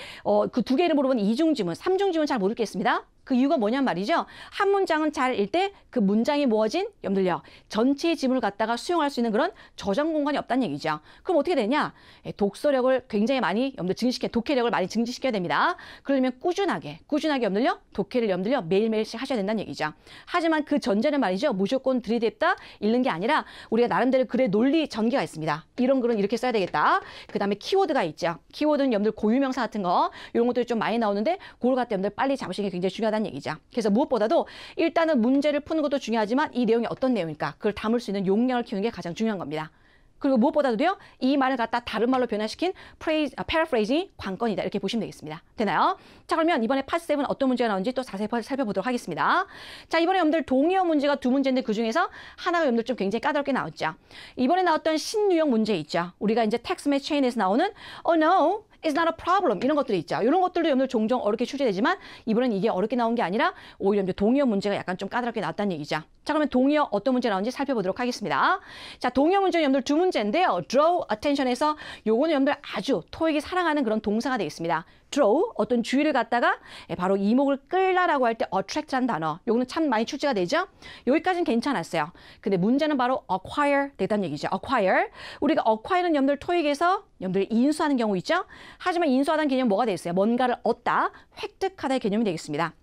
A: 그 두 개를 물어보는 이중 지문, 삼중 지문 잘 모르겠습니다. 그 이유가 뭐냐면 말이죠. 한 문장은 잘 읽 때 그 문장이 모아진 여러분들요. 전체의 지문을 갖다가 수용할 수 있는 그런 저장 공간이 없다는 얘기죠. 그럼 어떻게 되냐? 독서력을 굉장히 많이 여러분들 독해력을 많이 증진시켜야 됩니다. 그러려면 꾸준하게 여러분들요. 독해를 여러분들요. 매일매일씩 하셔야 된다는 얘기죠. 하지만 그 전제는 말이죠. 무조건 들이댔다 읽는 게 아니라 우리가 나름대로 글의 논리 전개가 있습니다. 이런 글은 이렇게 써야 되겠다. 그 다음에 키워드가 있죠. 키워드는 여러분들 고유명사 같은 거 이런 것들이 좀 많이 나오는데 그걸 갖다 여러분들 빨리 잡으시는 게 굉장히 중요하다는 얘기죠. 그래서 무엇보다도 일단은 문제를 푸는 것도 중요하지만 이 내용이 어떤 내용일까? 그걸 담을 수 있는 용량을 키우는 게 가장 중요한 겁니다. 그리고 무엇보다도요. 이 말을 갖다 다른 말로 변화시킨 paraphrasing이 관건이다. 이렇게 보시면 되겠습니다. 되나요? 자, 그러면 이번에 파트 7 어떤 문제가 나오는지 또 자세히 살펴보도록 하겠습니다. 자, 이번에 여러분들 동의어 문제가 2문제인데 그중에서 하나가 여러분들 좀 굉장히 까다롭게 나왔죠. 이번에 나왔던 신유형 문제 있죠. 우리가 이제 text match chain에서 나오는 oh no, it's not a problem 이런 것들이 있죠. 이런 것들도 여러분들 종종 어렵게 출제되지만 이번엔 이게 어렵게 나온 게 아니라 오히려 이제 동의어 문제가 약간 좀 까다롭게 나왔다는 얘기죠. 자, 그러면 동의어 어떤 문제 나오는지 살펴보도록 하겠습니다. 자, 동의어 문제는 여러분들 2문제인데요. draw attention에서 요거는 여러분들 아주 토익이 사랑하는 그런 동사가 되겠습니다. draw 어떤 주의를 갖다가 바로 이목을 끌라라고 할 때 attract라는 단어. 요거는 참 많이 출제가 되죠. 여기까지는 괜찮았어요. 근데 문제는 바로 acquire 됐다는 얘기죠. acquire. 우리가 acquire는 여러분들 토익에서 여러분들 인수하는 경우 있죠. 하지만 인수하다는 개념은 뭐가 되겠어요? 뭔가를 얻다, 획득하다의 개념이 되겠습니다.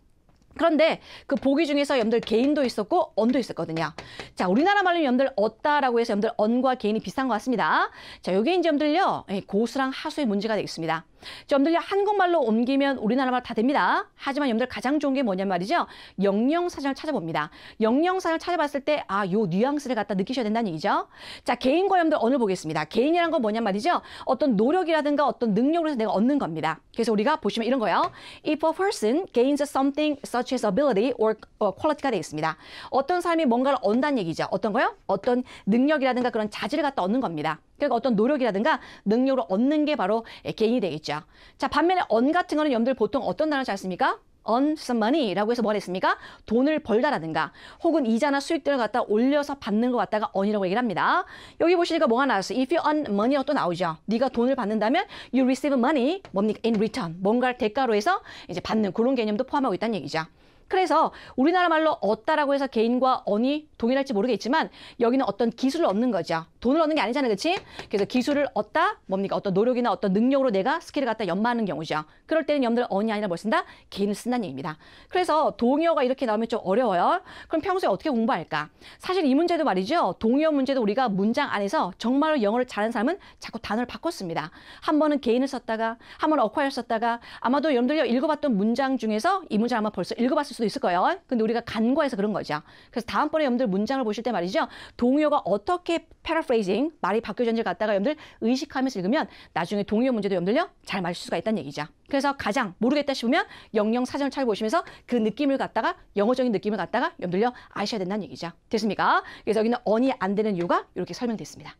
A: 그런데 그 보기 중에서 여러분들 개인도 있었고 언도 있었거든요. 자, 우리나라 말로 여러분들 얻다라고 해서 여러분들 언과 개인이 비슷한 것 같습니다. 자, 요게 이제 여러분들요. 고수랑 하수의 문제가 되겠습니다. 자, 여러분들요. 한국말로 옮기면 우리나라 말 다 됩니다. 하지만 여러분들 가장 좋은 게 뭐냐면 말이죠. 영영사전을 찾아봅니다. 영영사전을 찾아봤을 때 요 뉘앙스를 갖다 느끼셔야 된다는 얘기죠. 자, 개인과 여러분들 언을 보겠습니다. 개인이란 건 뭐냐 말이죠. 어떤 노력이라든가 어떤 능력으로 해서 내가 얻는 겁니다. 그래서 우리가 보시면 이런 거예요. If a person gains something such as ability or quality가 되겠습니다. 어떤 사람이 뭔가를 얻는다는 얘기죠. 어떤 거요? 어떤 능력이라든가 그런 자질을 갖다 얻는 겁니다. 그러니까 어떤 노력이라든가 능력으로 얻는 게 바로 개인이 되겠죠. 자, 반면에 언 같은 거는 여러분들 보통 어떤 단어 잘 씁니까? earn some money라고 해서 뭐가 됐습니까? 돈을 벌다라든가 혹은 이자나 수익들을 갖다 올려서 받는 것 갖다가 earn이라고 얘기를 합니다. 여기 보시니까 뭐가 나왔어요? If you earn money라고 또 나오죠. 네가 돈을 받는다면 you receive money, 뭡니까? In return. 뭔가를 대가로 해서 이제 받는 그런 개념도 포함하고 있다는 얘기죠. 그래서 우리나라 말로 얻다라고 해서 개인과 언이 동일할지 모르겠지만 여기는 어떤 기술을 얻는 거죠. 돈을 얻는 게 아니잖아요. 그렇지? 그래서 기술을 얻다 뭡니까? 어떤 노력이나 어떤 능력으로 내가 스킬을 갖다 연마하는 경우죠. 그럴 때는 여러분들 언이 아니라 뭘 쓴다? 개인을 쓴다는 얘기입니다. 그래서 동의어가 이렇게 나오면 좀 어려워요. 그럼 평소에 어떻게 공부할까? 사실 이 문제도 말이죠. 동의어 문제도 우리가 문장 안에서 정말로 영어를 잘하는 사람은 자꾸 단어를 바꿨습니다. 한 번은 개인을 썼다가 한 번은 acquire 썼다가 아마도 여러분들 읽어봤던 문장 중에서 이 문장 아마 벌써 읽어봤을 수도 있을 거예요. 근데 우리가 간과해서 그런 거죠. 그래서 다음번에 여러분들 문장을 보실 때 말이죠. 동의어가 어떻게 paraphrasing, 말이 바뀌어졌는지를 갖다가 여러분들 의식하면서 읽으면 나중에 동의어 문제도 여러분들요. 잘 맞을 수가 있다는 얘기죠. 그래서 가장 모르겠다 싶으면 영영 사전을 찾아보시면서 그 느낌을 갖다가 영어적인 느낌을 갖다가 여러분들요. 아셔야 된다는 얘기죠. 됐습니까? 그래서 여기는 언이 안 되는 이유가 이렇게 설명됐습니다.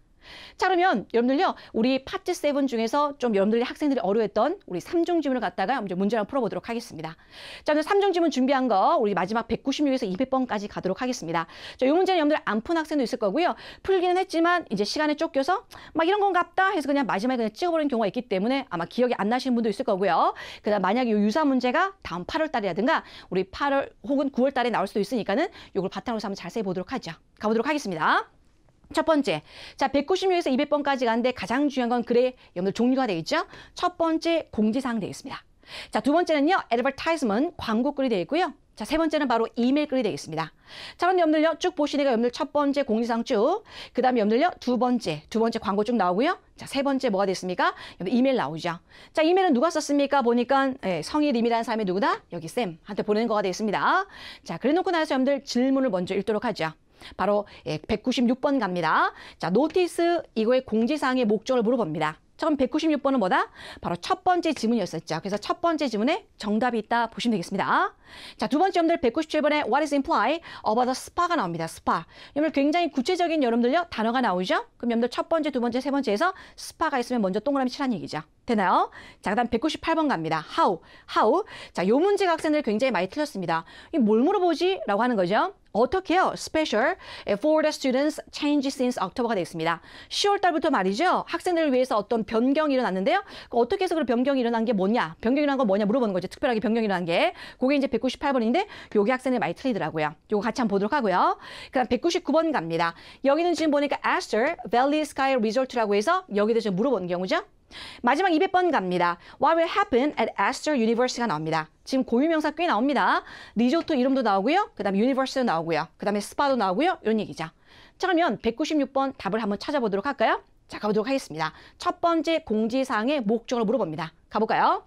A: 자, 그러면 여러분들요, 우리 파트 7 중에서 좀 여러분들이 학생들이 어려웠던 우리 3중 지문을 갖다가 문제를 풀어보도록 하겠습니다. 자, 오늘 3중 지문 준비한 거 우리 마지막 196에서 200번까지 가도록 하겠습니다. 자, 이 문제는 여러분들 안 푼 학생도 있을 거고요. 풀기는 했지만 이제 시간에 쫓겨서 막 이런 건갑다 해서 그냥 마지막에 그냥 찍어버리는 경우가 있기 때문에 아마 기억이 안 나시는 분도 있을 거고요. 그다음 만약에 이 유사 문제가 다음 8월 달이라든가 우리 8월 혹은 9월 달에 나올 수도 있으니까는 이걸 바탕으로 해서 한번 자세히 보도록 하죠. 가보도록 하겠습니다. 첫 번째, 자 196에서 200번까지 가는데 가장 중요한 건 글의 여러분들 종류가 되겠죠. 첫 번째 공지사항 되겠습니다. 자, 두 번째는요, advertisement, 광고글이 되어 있고요. 자, 세 번째는 바로 이메일 글이 되겠습니다. 자, 그런데 여러분들요, 쭉 보시니까 여러분들 첫 번째 공지사항 쭉, 그 다음에 여러분들요, 두 번째 광고 쭉 나오고요. 자, 세 번째 뭐가 됐습니까? 이메일 나오죠. 자, 이메일은 누가 썼습니까? 보니까 성희림이라는 사람이 누구다? 여기 쌤한테 보내는 거가 되겠습니다. 자, 그래 놓고 나서 여러분들 질문을 먼저 읽도록 하죠. 바로 196번 갑니다. 자, 노티스 이거의 공지사항의 목적을 물어봅니다. 자, 그럼 196번은 뭐다? 바로 첫 번째 지문이었었죠. 그래서 첫 번째 지문에 정답이 있다 보시면 되겠습니다. 자, 두 번째 여러분들 197번에 What is imply about the spa가 나옵니다. spa. 여러분들 굉장히 구체적인 여러분들요 단어가 나오죠? 그럼 여러분들 첫 번째, 두 번째, 세 번째에서 스파가 있으면 먼저 동그라미 치라는 얘기죠. 되나요? 자, 그 다음 198번 갑니다. How. 자, 요 문제가 학생들 굉장히 많이 틀렸습니다. 이 뭘 물어보지? 라고 하는 거죠. 어떻게요? Special for the students change since October가 되겠습니다. 10월 달부터 말이죠. 학생들을 위해서 어떤 변경이 일어났는데요. 어떻게 해서 그 변경이 일어난 게 뭐냐? 변경이 일어난 건 뭐냐 물어보는 거죠. 특별하게 변경이 일어난 게. 그게 이제 198번인데 요게 학생들이 많이 틀리더라고요. 요거 같이 한번 보도록 하고요. 그 다음 199번 갑니다. 여기는 지금 보니까 Astor Valley Sky Resort라고 해서 여기도 지금 물어보는 경우죠. 마지막 200번 갑니다. What will happen at Astor University가 나옵니다. 지금 고유명사 꽤 나옵니다. 리조트 이름도 나오고요. 그 다음에 유니버시티도 나오고요. 그 다음에 스파도 나오고요. 이런 얘기죠. 자, 그러면 196번 답을 한번 찾아보도록 할까요? 자, 가보도록 하겠습니다. 첫 번째 공지사항의 목적을 물어봅니다. 가볼까요?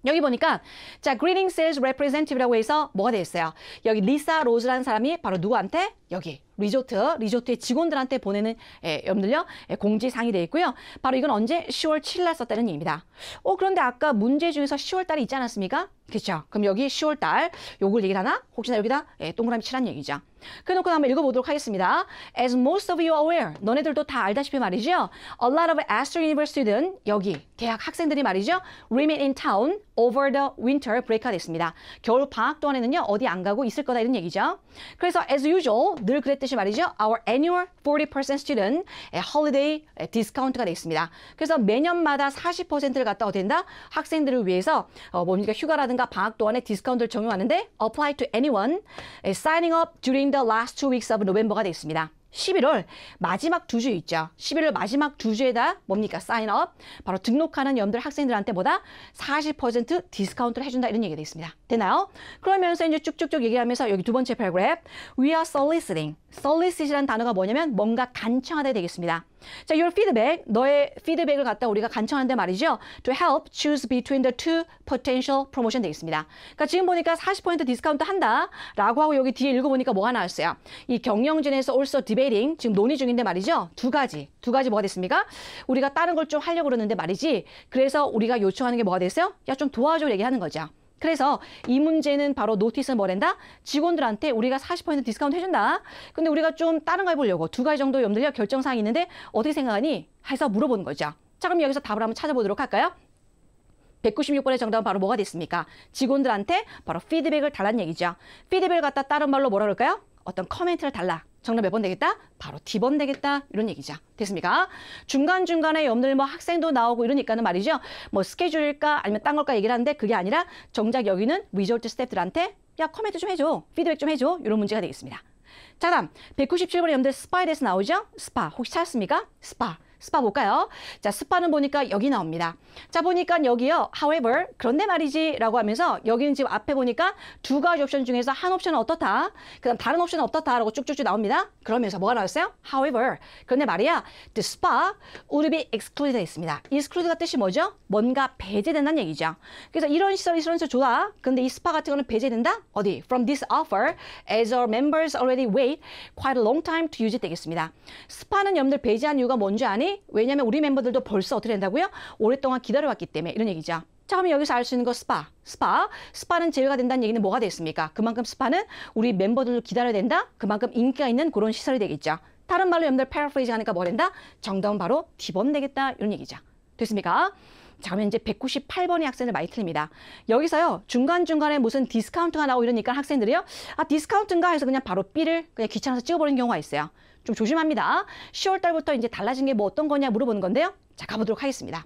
A: 여기 보니까 자, greeting sales representative라고 해서 뭐가 되겠어요? 여기 리사 로즈라는 사람이 바로 누구한테? 여기 리조트의 직원들한테 보내는 여러분들요 공지사항이 되어 있고요. 바로 이건 언제? 10월 7일 날 썼다는 얘기입니다. 그런데 아까 문제 중에서 10월 달이 있지 않았습니까? 그렇죠? 그럼 여기 10월 달 요걸 얘기를 하나? 혹시나 여기다 동그라미 치라는 얘기죠. 그래놓고 한번 읽어보도록 하겠습니다. As most of you are aware, 너네들도 다 알다시피 말이죠. A lot of Astor University는 여기 대학 학생들이 말이죠. Remain in town over the winter break가 됐습니다. 겨울 방학 동안에는요. 어디 안 가고 있을 거다 이런 얘기죠. 그래서 as usual 늘 그랬듯이 말이죠. Our annual 40% student holiday discount가 되어 있습니다. 그래서 매년마다 40%를 갖다 어디 된다? 학생들을 위해서 뭡니까 휴가라든가 방학 동안에 디스카운트를 적용하는데 apply to anyone signing up during the last 2 weeks of November가 되어 있습니다. 11월 마지막 두 주 있죠. 11월 마지막 두 주에다 뭡니까? sign up. 바로 등록하는 여러분들 학생들한테 보다 40% 디스카운트를 해준다 이런 얘기가 되어 있습니다. 되나요? 그러면서 이제 쭉쭉쭉 얘기하면서 여기 두 번째 패러그래프 We are soliciting. solicit이라는 단어가 뭐냐면 뭔가 간청하다 되겠습니다. 자, your feedback, 너의 피드백을 갖다 우리가 간청하는데 말이죠. To help choose between the two potential promotion 되겠습니다. 그러니까 지금 보니까 40% 디스카운트 한다 라고 하고 여기 뒤에 읽어보니까 뭐가 나왔어요? 이 경영진에서 also debating, 지금 논의 중인데 말이죠. 두 가지 뭐가 됐습니까? 우리가 다른 걸 좀 하려고 그러는데 말이지. 그래서 우리가 요청하는 게 뭐가 됐어요? 야, 좀 도와줘 얘기하는 거죠. 그래서 이 문제는 바로 노티스는 뭐랜다? 직원들한테 우리가 40% 디스카운트 해준다. 근데 우리가 좀 다른 거 해보려고 두 가지 정도 여러분들 결정사항이 있는데 어떻게 생각하니? 해서 물어보는 거죠. 자, 그럼 여기서 답을 한번 찾아보도록 할까요? 196번의 정답은 바로 뭐가 됐습니까? 직원들한테 바로 피드백을 달라는 얘기죠. 피드백을 갖다 다른 말로 뭐라 그럴까요? 어떤 커멘트를 달라. 정답 몇 번 되겠다? 바로 D번 되겠다. 이런 얘기죠. 됐습니까? 중간중간에 여러분들 뭐 학생도 나오고 이러니까는 말이죠. 뭐 스케줄일까 아니면 딴 걸까 얘기를 하는데 그게 아니라 정작 여기는 리조트 스태프들한테 야 코멘트 좀 해줘. 피드백 좀 해줘. 이런 문제가 되겠습니다. 자, 다음 197번에 여러분들 스파에 대해서 나오죠? 스파 혹시 찾았습니까? 스파 볼까요? 자, 스파는 보니까 여기 나옵니다. 자, 보니까 여기요. However, 그런데 말이지 라고 하면서 여기는 지금 앞에 보니까 두 가지 옵션 중에서 한 옵션은 어떻다. 그 다음 다른 옵션은 어떻다 라고 쭉쭉쭉 나옵니다. 그러면서 뭐가 나왔어요? However, 그런데 말이야. The spa would be excluded 했습니다. exclude가 뜻이 뭐죠? 뭔가 배제된다는 얘기죠. 그래서 이런 시설이 좋아. 근데 이 스파 같은 거는 배제된다? 어디? From this offer, as our members already wait quite a long time to use it 되겠습니다. 스파는 여러분들 배제한 이유가 뭔지 아니? 왜냐하면 우리 멤버들도 벌써 어떻게 된다고요? 오랫동안 기다려왔기 때문에 이런 얘기죠. 자, 그러면 여기서 알 수 있는 거 스파는 제외가 된다는 얘기는 뭐가 되겠습니까? 그만큼 스파는 우리 멤버들도 기다려야 된다? 그만큼 인기가 있는 그런 시설이 되겠죠. 다른 말로 여러분들 패러프레이징 하니까 뭐 된다? 정답은 바로 D번 되겠다 이런 얘기죠. 됐습니까? 자, 그러면 이제 198번의 학생들 많이 틀립니다. 여기서요, 중간중간에 무슨 디스카운트가 나오고 이러니까 학생들이요, 아, 디스카운트인가 해서 그냥 바로 B를 그냥 귀찮아서 찍어버리는 경우가 있어요. 좀 조심합니다. 10월 달부터 이제 달라진 게 뭐 어떤 거냐 물어보는 건데요. 자, 가보도록 하겠습니다.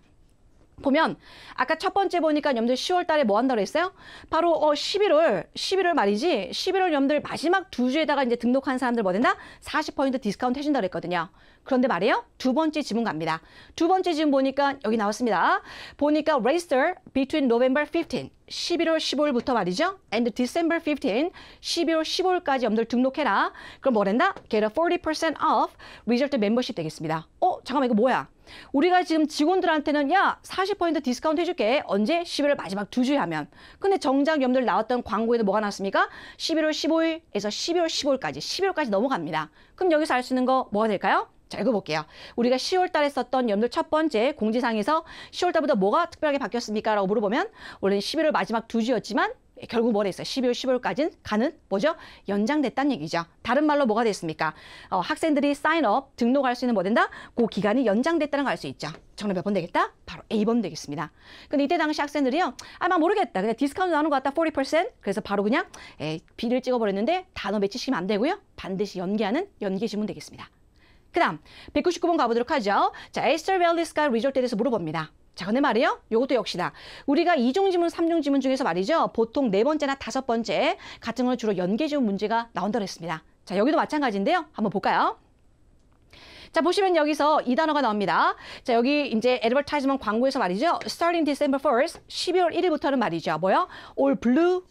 A: 보면 아까 첫 번째 보니까 여러분들 10월 달에 뭐 한다고 했어요? 바로 11월 말이지. 11월 여러분들 마지막 두 주에다가 이제 등록한 사람들 뭐 된다? 40% 디스카운트 해준다고 그랬거든요. 그런데 말이에요. 두 번째 지문 갑니다. 두 번째 지문 보니까 여기 나왔습니다. 보니까 register between November 15, 11월 15일부터 말이죠. and December 15, 12월 15일까지 여러분들 등록해라. 그럼 뭐 된다? get a 40% off result membership 되겠습니다. 잠깐만 이거 뭐야? 우리가 지금 직원들한테는 야 40% 디스카운트 해줄게. 언제? 11월 마지막 두 주에 하면. 근데 정작 여러분들 나왔던 광고에도 뭐가 나왔습니까? 11월 15일에서 12월 15일까지 12월까지 넘어갑니다. 그럼 여기서 알 수 있는 거 뭐가 될까요? 자, 읽어볼게요. 우리가 10월 달에 썼던 여러분들 첫 번째 공지사항에서 10월 달부터 뭐가 특별하게 바뀌었습니까? 라고 물어보면 원래는 11월 마지막 두 주였지만 결국 뭐라 했어요? 12월 15일까지는 가는 뭐죠? 연장됐다는 얘기죠. 다른 말로 뭐가 됐습니까? 학생들이 사인업, 등록할 수 있는 뭐 된다? 그 기간이 연장됐다는 걸 알 수 있죠. 정답 몇 번 되겠다? 바로 A번 되겠습니다. 근데 이때 당시 학생들이요. 막 모르겠다. 그냥 디스카운트 나오는 것 같다. 40%. 그래서 바로 그냥 B를 찍어버렸는데 단어 맺히시면 안 되고요. 반드시 연계하는 연계 지문 되겠습니다. 그 다음 199번 가보도록 하죠. 자, 에스터 밸리스가 리조트에 대해서 물어봅니다. 자, 근데 말이에요. 요것도 역시나 우리가 2종 지문, 3종 지문 중에서 말이죠. 보통 네 번째나 다섯 번째 같은 걸 주로 연계 지문 문제가 나온다고 했습니다. 자, 여기도 마찬가지인데요. 한번 볼까요? 자, 보시면 여기서 이 단어가 나옵니다. 자, 여기 이제 애드버타이즈먼트 광고에서 말이죠. Starting December 1st, 12월 1일부터는 말이죠. 뭐요? All blue.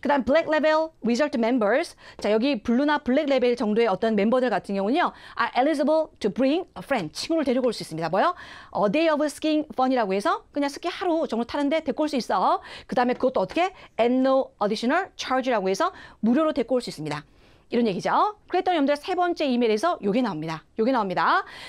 A: 그 다음 블랙 레벨 리조트 멤버스. 자, 여기 블루나 블랙 레벨 정도의 어떤 멤버들 같은 경우는요, are eligible to bring a friend. 친구를 데리고 올 수 있습니다. 뭐요? A day of skiing fun이라고 해서 그냥 스키 하루 정도 타는데 데리고 올 수 있어. 그 다음에 그것도 어떻게? And no additional charge라고 해서 무료로 데리고 올 수 있습니다. 이런 얘기죠. 그랬더니 여러분들 세 번째 이메일에서 요게 나옵니다.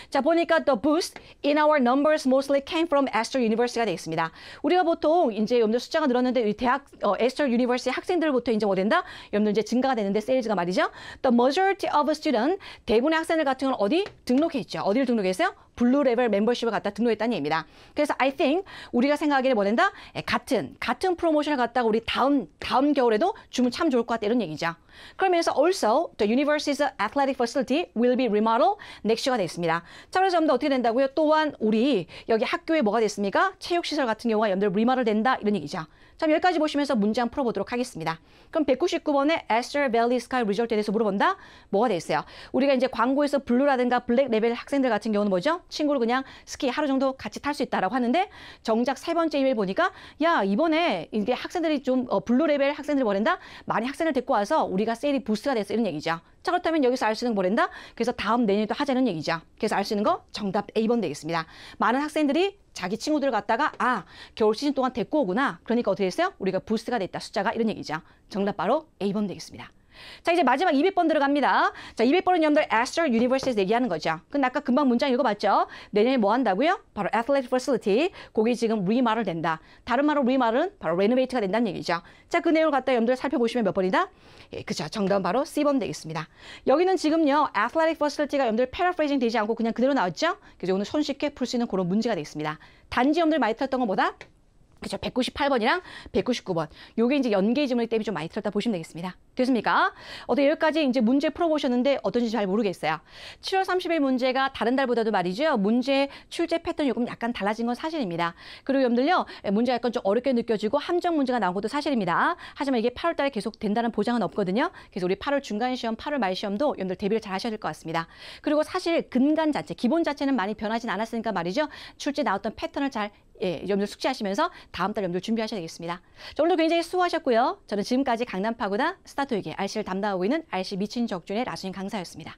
A: 자, 보니까 the boost in our numbers mostly came from Esther University가 되어 있습니다. 우리가 보통 이제 여러분들 숫자가 늘었는데 이 대학 Esther University 학생들부터 이제 뭐 된다? 여러분들 이제 증가가 되는데 세일즈가 말이죠. The majority of student 대부분의 학생들 같은 경우는 어디 등록했죠? 어디를 등록했어요? 블루 레벨 멤버십을 갖다 등록했다는 얘기입니다. 그래서 I think 우리가 생각하기에 뭐 된다? 같은 프로모션을 갖다가 우리 다음 겨울에도 주면 참 좋을 것 같다 이런 얘기죠. 그러면서 also the university's athletic facility will be remodeled next year가 됐습니다. 자, 그래서 여러분들 어떻게 된다고요? 또한 우리 여기 학교에 뭐가 됐습니까? 체육시설 같은 경우가 여러분들 리모델 된다 이런 얘기죠. 자, 여기까지 보시면서 문장 풀어보도록 하겠습니다. 그럼 199번에 Esther Valley Sky Resort에 대해서 물어본다? 뭐가 됐어요? 우리가 이제 광고에서 블루라든가 블랙 레벨 학생들 같은 경우는 뭐죠? 친구를 그냥 스키 하루 정도 같이 탈 수 있다라고 하는데 정작 세 번째 이메일 보니까 야, 이번에 이게 학생들이 좀 블루 레벨 학생들이 뭐랜다? 많이 학생을 데리고 와서 우리가 세일이 부스트가 됐어 이런 얘기죠. 자, 그렇다면 여기서 알 수 있는 거 뭐랜다? 그래서 다음 내년에도 하자는 얘기죠. 그래서 알 수 있는 거 정답 A번 되겠습니다. 많은 학생들이 자기 친구들을 갖다가 겨울 시즌 동안 데리고 오구나. 그러니까 어떻게 됐어요? 우리가 부스트가 됐다. 숫자가 이런 얘기죠. 정답 바로 A번 되겠습니다. 자, 이제 마지막 200번 들어갑니다. 자, 200번은 여러분들 Esther University에서 얘기하는 거죠. 근데 아까 금방 문장 읽어봤죠? 내년에 뭐 한다고요? 바로 Athletic Facility. 거기 지금 리마를 된다. 다른 말로 리마는 바로 renovate가 된다는 얘기죠. 자, 그 내용을 갖다 여러분들 살펴보시면 몇 번이다? 예, 그죠. 정답은 바로 C번 되겠습니다. 여기는 지금요, Athletic Facility가 여러분들 paraphrasing 되지 않고 그냥 그대로 나왔죠? 그래서 오늘 손쉽게 풀 수 있는 그런 문제가 되겠습니다. 단지 여러분들 많이 틀었던 것보다 그죠? 198번이랑 199번. 요게 이제 연계 지문의 댐이 좀 많이 틀렸다 보시면 되겠습니다. 됐습니까? 어떻게 여기까지 이제 문제 풀어보셨는데 어떤지 잘 모르겠어요. 7월 30일 문제가 다른 달보다도 말이죠. 문제 출제 패턴이 조금 약간 달라진 건 사실입니다. 그리고 여러분들요, 문제가 약간 좀 어렵게 느껴지고 함정 문제가 나온 것도 사실입니다. 하지만 이게 8월 달에 계속 된다는 보장은 없거든요. 그래서 우리 8월 중간 시험, 8월 말 시험도 여러분들 대비를 잘 하셔야 될 것 같습니다. 그리고 사실 근간 자체, 기본 자체는 많이 변하진 않았으니까 말이죠. 출제 나왔던 패턴을 잘 여러분들 숙지하시면서 다음 달 여러분들 준비하셔야 되겠습니다. 자, 오늘도 굉장히 수고하셨고요. 저는 지금까지 강남 파고다 스타트위기 RC를 담당하고 있는 RC 미친 적준의 라수인 강사였습니다.